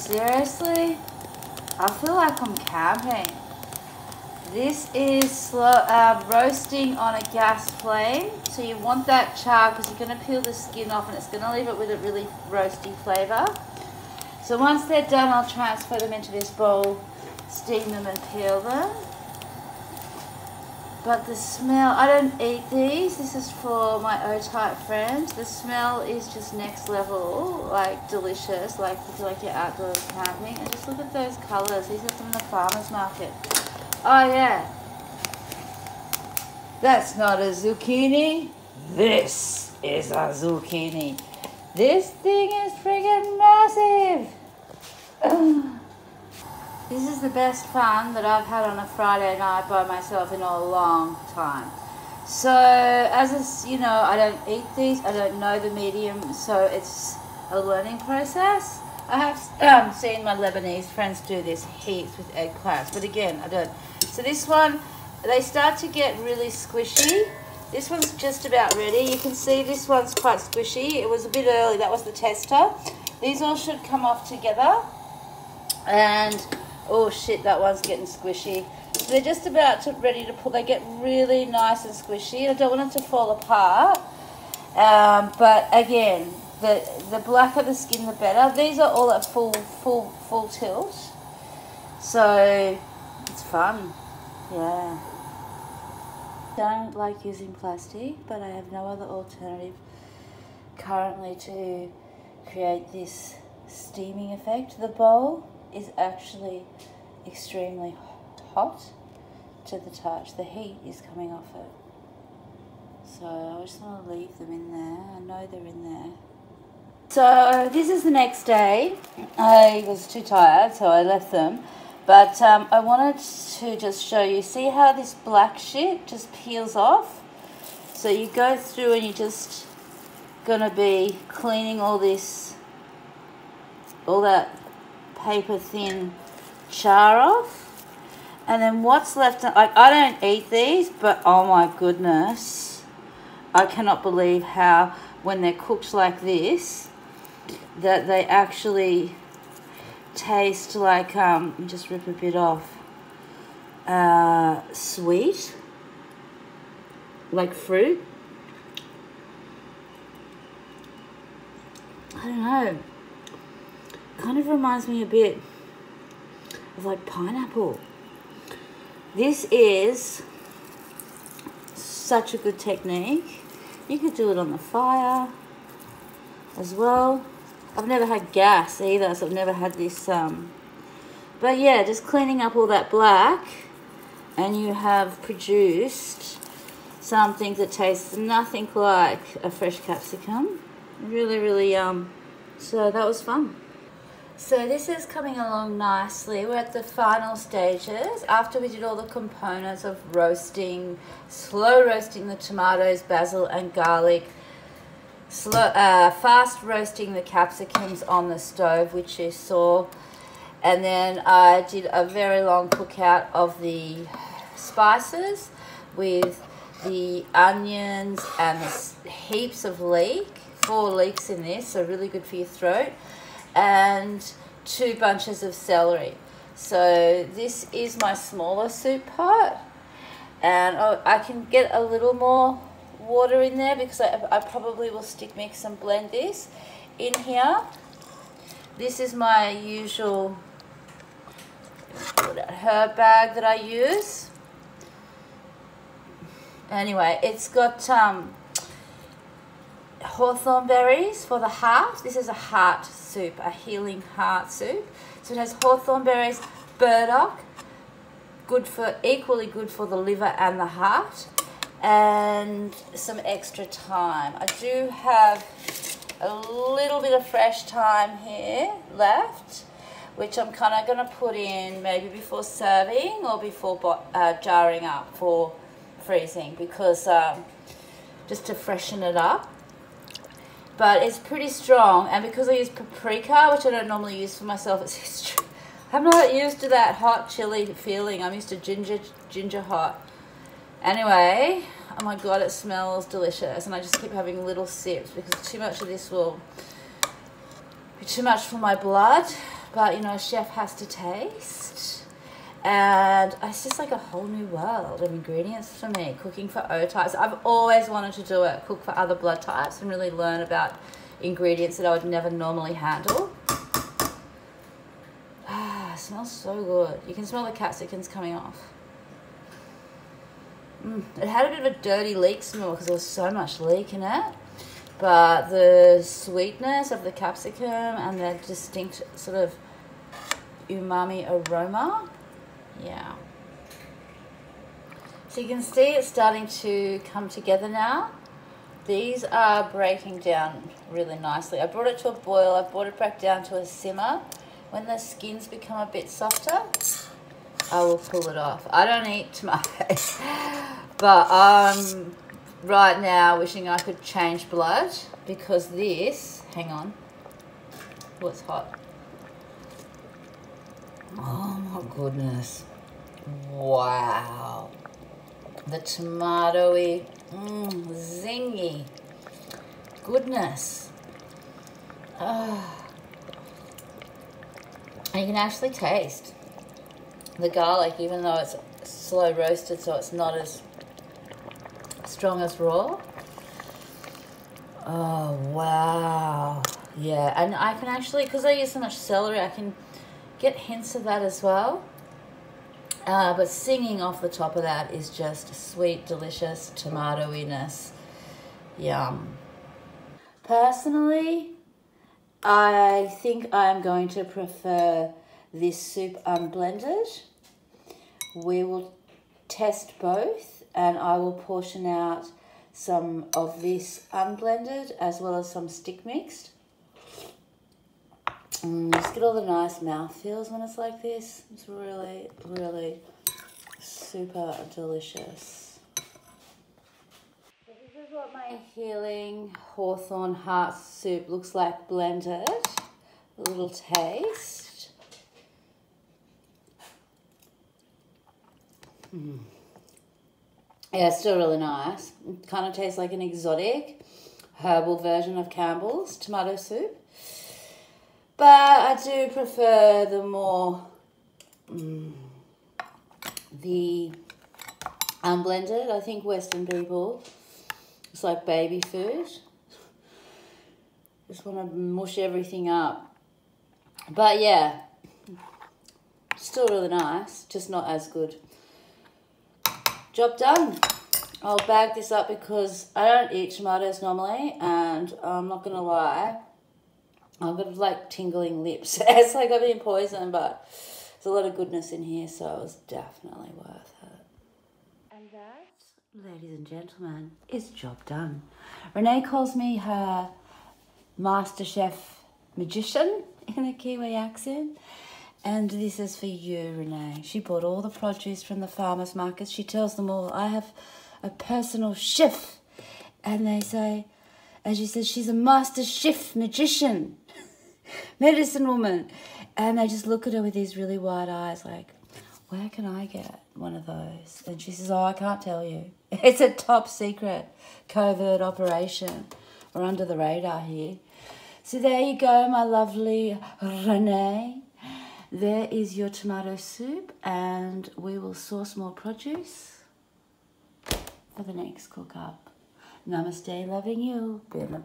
Seriously? I feel like I'm camping. This is slow, roasting on a gas flame. So you want that char because you're going to peel the skin off and it's going to leave it with a really roasty flavour. So once they're done, I'll transfer them into this bowl, steam them and peel them. But the smell, I don't eat these. This is for my O-type friends. The smell is just next level, like delicious, like you feel like you're outdoors camping. And just look at those colours. These are from the farmer's market. Oh yeah. That's not a zucchini. This is a zucchini. This thing is friggin' massive. This is the best fun that I've had on a Friday night by myself in a long time. So, as you know, I don't eat these. I don't know the medium, so it's a learning process. I have seen my Lebanese friends do this heaps with eggplants, but again, I don't. So this one, they start to get really squishy. This one's just about ready. You can see this one's quite squishy. It was a bit early. That was the tester. These all should come off together. And oh shit, that one's getting squishy. So they're just about ready to pull. They get really nice and squishy. I don't want them to fall apart. But again, the blacker the skin, the better. These are all at full tilt. So it's fun. Yeah. Don't like using plastic, but I have no other alternative currently to create this steaming effect. The bowl is actually extremely hot to the touch. The heat is coming off it. So I just want to leave them in there. I know they're in there. So this is the next day. I was too tired, so I left them. But I wanted to just show you, see how this black shit just peels off? So you go through and you're just gonna be cleaning all this, all that paper thin char off. And then what's left, like I don't eat these, but oh my goodness, I cannot believe how when they're cooked like this, that they actually taste like, let me just rip a bit off, sweet, like fruit. I don't know, kind of reminds me a bit of like pineapple. This is such a good technique. You could do it on the fire as well. I've never had gas either, so I've never had this, but yeah, just cleaning up all that black, and you have produced something that tastes nothing like a fresh capsicum. Really, really yum. So that was fun. So this is coming along nicely. We're at the final stages. After we did all the components of roasting, slow roasting the tomatoes, basil and garlic, fast roasting the capsicums on the stove, which you saw, and then I did a very long cookout of the spices with the onions and the heaps of leek, 4 leeks in this, so really good for your throat, and 2 bunches of celery. So this is my smaller soup pot, and I can get a little more water in there because I probably will stick mix and blend this in here. This is my usual herb bag that I use. Anyway, it's got Hawthorn berries for the heart. This is a heart soup, a healing heart soup. So it has hawthorn berries, burdock, equally good for the liver and the heart, and some extra thyme. I do have a little bit of fresh thyme here left, which I'm kind of going to put in maybe before serving or before jarring up for freezing, because just to freshen it up. But it's pretty strong, and because I use paprika, which I don't normally use for myself, I'm not used to that hot chili feeling. I'm used to ginger hot. Anyway, oh my god, it smells delicious, and I just keep having little sips because too much of this will be too much for my blood. but you know, a chef has to taste. And it's just like a whole new world of ingredients for me, cooking for O types. I've always wanted to do it, cook for other blood types and really learn about ingredients that I would never normally handle. Ah, it smells so good. You can smell the capsicums coming off. It had a bit of a dirty leek smell because there was so much leek in it. But the sweetness of the capsicum and the distinct sort of umami aroma, yeah. So you can see it's starting to come together now. These are breaking down really nicely. I brought it to a boil. I brought it back down to a simmer. When the skins become a bit softer, I will pull it off. I don't eat tomatoes, but I'm right now wishing I could change blood because this, hang on, oh, it's hot. Oh my goodness. Wow. The tomatoey, zingy goodness. And you can actually taste the garlic, even though it's slow roasted, so it's not as strong as raw. Oh, wow. Yeah, and I can actually, because I use so much celery, I can get hints of that as well. But singing off the top of that is just sweet, delicious tomatoiness. Yum. Personally, I think I'm going to prefer this soup unblended. We will test both and I will portion out some of this unblended as well as some stick mixed. Just get all the nice mouth feels when it's like this. It's really, really super delicious. So this is what my healing hawthorn heart soup looks like blended. A little taste. Yeah, it's still really nice. It kind of tastes like an exotic herbal version of Campbell's tomato soup. But I do prefer the more, the unblended. I think Western people, it's like baby food. Just want to mush everything up. But yeah, still really nice, just not as good. Job done. I'll bag this up because I don't eat tomatoes normally, and I'm not gonna lie, I've got like tingling lips. It's like I've been poisoned, but there's a lot of goodness in here, so it was definitely worth it. And that, ladies and gentlemen, is job done. Renee calls me her master chef magician in a Kiwi accent. And this is for you, Renee. She bought all the produce from the farmers markets. She tells them all, I have a personal chef. And they say, as she says, she's a master chef magician, medicine woman. And they just look at her with these really wide eyes like, where can I get one of those? And she says, oh, I can't tell you. It's a top secret covert operation. We're under the radar here. So there you go, my lovely Renee. There is your tomato soup, and we will source more produce for the next cook up. Namaste, loving you, Binnah.